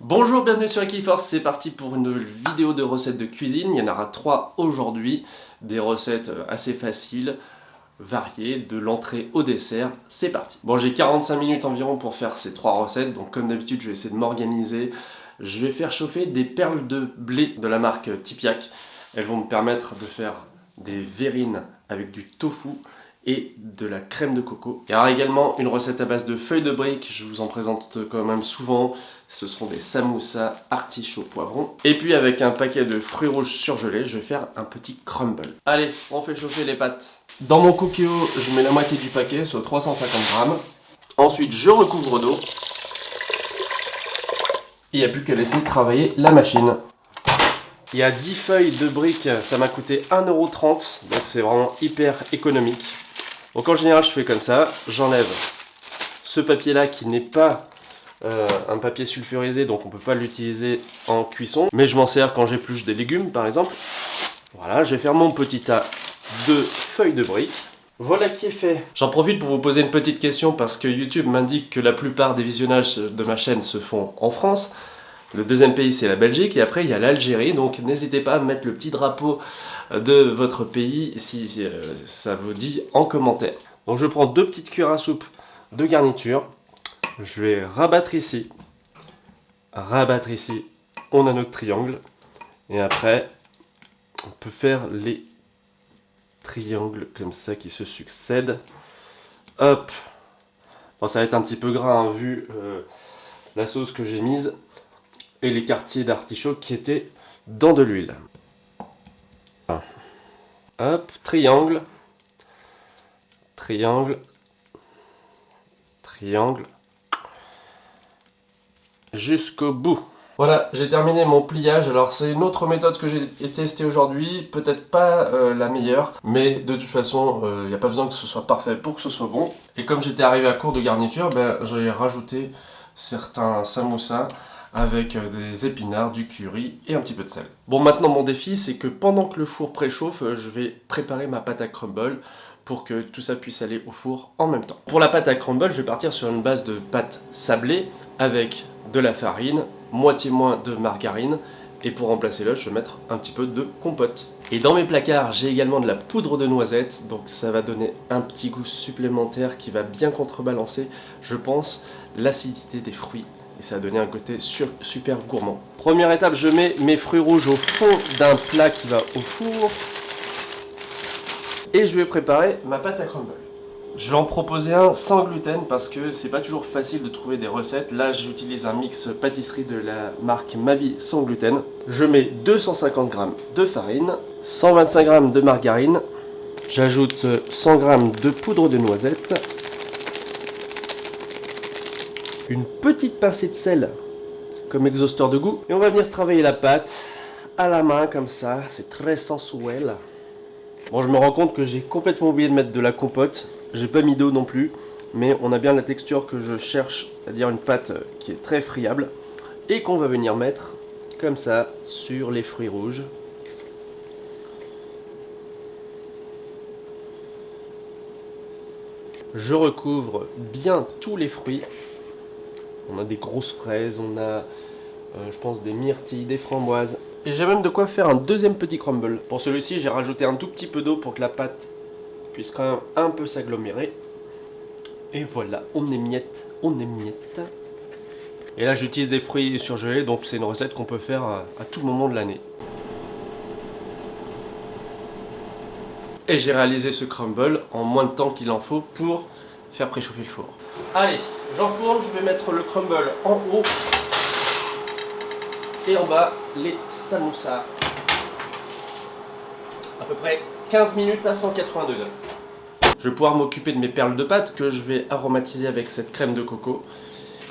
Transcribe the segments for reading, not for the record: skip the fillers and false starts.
Bonjour, bienvenue sur Equiforce, c'est parti pour une nouvelle vidéo de recettes de cuisine. Il y en aura 3 aujourd'hui, des recettes assez faciles, variées, de l'entrée au dessert. C'est parti. Bon, j'ai 45 minutes environ pour faire ces 3 recettes, donc comme d'habitude je vais essayer de m'organiser. Je vais faire chauffer des perles de blé de la marque Tipiak. Elles vont me permettre de faire des verrines avec du tofu et de la crème de coco. Il y aura également une recette à base de feuilles de briques, je vous en présente quand même souvent. Ce seront des samoussas artichauts poivrons. Et puis avec un paquet de fruits rouges surgelés, je vais faire un petit crumble. Allez, on fait chauffer les pâtes. Dans mon cookéo, je mets la moitié du paquet, soit 350 grammes. Ensuite, je recouvre d'eau. Il n'y a plus qu'à laisser travailler la machine. Il y a 10 feuilles de briques, ça m'a coûté 1,30 €, donc c'est vraiment hyper économique. Donc en général, je fais comme ça, j'enlève ce papier-là qui n'est pas un papier sulfurisé, donc on ne peut pas l'utiliser en cuisson, mais je m'en sers quand j'épluche des légumes par exemple. Voilà, je vais faire mon petit tas de feuilles de briques. Voilà qui est fait. J'en profite pour vous poser une petite question parce que YouTube m'indique que la plupart des visionnages de ma chaîne se font en France. Le deuxième pays, c'est la Belgique, et après il y a l'Algérie, donc n'hésitez pas à mettre le petit drapeau de votre pays si ça vous dit en commentaire. Donc je prends 2 petites cuillères à soupe de garniture. Je vais rabattre ici, on a notre triangle, et après on peut faire les triangles comme ça qui se succèdent. Hop, bon, ça va être un petit peu gras hein, vu la sauce que j'ai mise et les quartiers d'artichaut qui étaient dans de l'huile. Hop, triangle, triangle, triangle, jusqu'au bout. Voilà, j'ai terminé mon pliage. Alors c'est une autre méthode que j'ai testée aujourd'hui, peut-être pas la meilleure, mais de toute façon, il n'y a pas besoin que ce soit parfait pour que ce soit bon. Et comme j'étais arrivé à court de garniture, j'ai rajouté certains samoussas avec des épinards, du curry et un petit peu de sel. Bon, maintenant mon défi, c'est que pendant que le four préchauffe, je vais préparer ma pâte à crumble pour que tout ça puisse aller au four en même temps. Pour la pâte à crumble, je vais partir sur une base de pâte sablée avec de la farine, moitié moins de margarine, et pour remplacer l'œuf, je vais mettre un petit peu de compote. Et dans mes placards, j'ai également de la poudre de noisette, donc ça va donner un petit goût supplémentaire qui va bien contrebalancer, je pense, l'acidité des fruits. Et ça va donner un côté super gourmand. Première étape, je mets mes fruits rouges au fond d'un plat qui va au four. Et je vais préparer ma pâte à crumble. Je vais en proposer un sans gluten parce que c'est pas toujours facile de trouver des recettes. Là, j'utilise un mix pâtisserie de la marque Ma Vie sans gluten. Je mets 250 g de farine, 125 g de margarine. J'ajoute 100 g de poudre de noisette. Une petite pincée de sel comme exhausteur de goût. Et on va venir travailler la pâte à la main comme ça. C'est très sensuel. Bon, je me rends compte que j'ai complètement oublié de mettre de la compote. J'ai pas mis d'eau non plus, mais on a bien la texture que je cherche, c'est-à-dire une pâte qui est très friable et qu'on va venir mettre comme ça sur les fruits rouges. Je recouvre bien tous les fruits. On a des grosses fraises, on a je pense des myrtilles, des framboises. Et j'ai même de quoi faire un deuxième petit crumble. Pour celui-ci, j'ai rajouté un tout petit peu d'eau pour que la pâte puisse quand même un peu s'agglomérer. Et voilà, on émiette, on émiette. Et là, j'utilise des fruits surgelés, donc c'est une recette qu'on peut faire à tout moment de l'année. Et j'ai réalisé ce crumble en moins de temps qu'il en faut pour faire préchauffer le four. Allez, j'enfourne, je vais mettre le crumble en haut. Et en bas, les samoussas. À peu près 15 minutes à 180 degrés. Je vais pouvoir m'occuper de mes perles de pâte que je vais aromatiser avec cette crème de coco.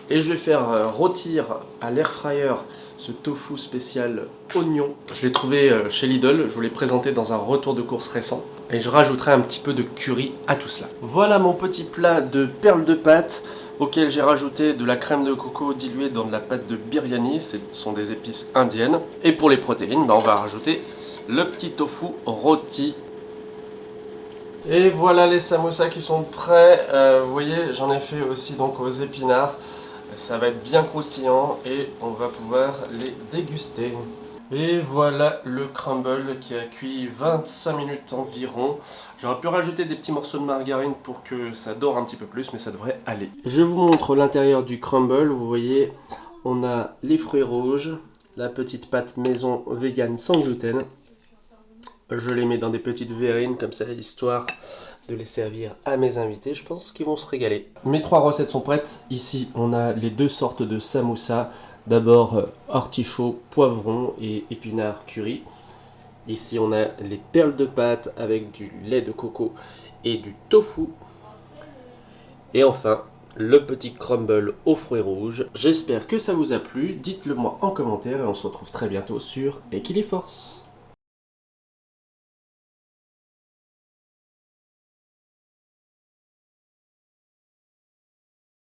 Et je vais faire rôtir à l'air fryer ce tofu spécial oignon. Je l'ai trouvé chez Lidl, je vous l'ai présenté dans un retour de course récent. Et je rajouterai un petit peu de curry à tout cela. Voilà mon petit plat de perles de pâte auquel j'ai rajouté de la crème de coco diluée dans de la pâte de biryani. Ce sont des épices indiennes. Et pour les protéines, on va rajouter le petit tofu rôti. Et voilà les samoussas qui sont prêts. Vous voyez, j'en ai fait aussi donc aux épinards. Ça va être bien croustillant et on va pouvoir les déguster. Et voilà le crumble qui a cuit 25 minutes environ. J'aurais pu rajouter des petits morceaux de margarine pour que ça dore un petit peu plus, mais ça devrait aller. Je vous montre l'intérieur du crumble. Vous voyez, on a les fruits rouges, la petite pâte maison vegan sans gluten. Je les mets dans des petites verrines comme ça, histoire de les servir à mes invités. Je pense qu'ils vont se régaler. Mes 3 recettes sont prêtes. Ici, on a les 2 sortes de samoussa. D'abord, artichaut, poivron et épinard curry. Ici, on a les perles de pâte avec du lait de coco et du tofu. Et enfin, le petit crumble aux fruits rouges. J'espère que ça vous a plu. Dites-le moi en commentaire et on se retrouve très bientôt sur Equiliforce.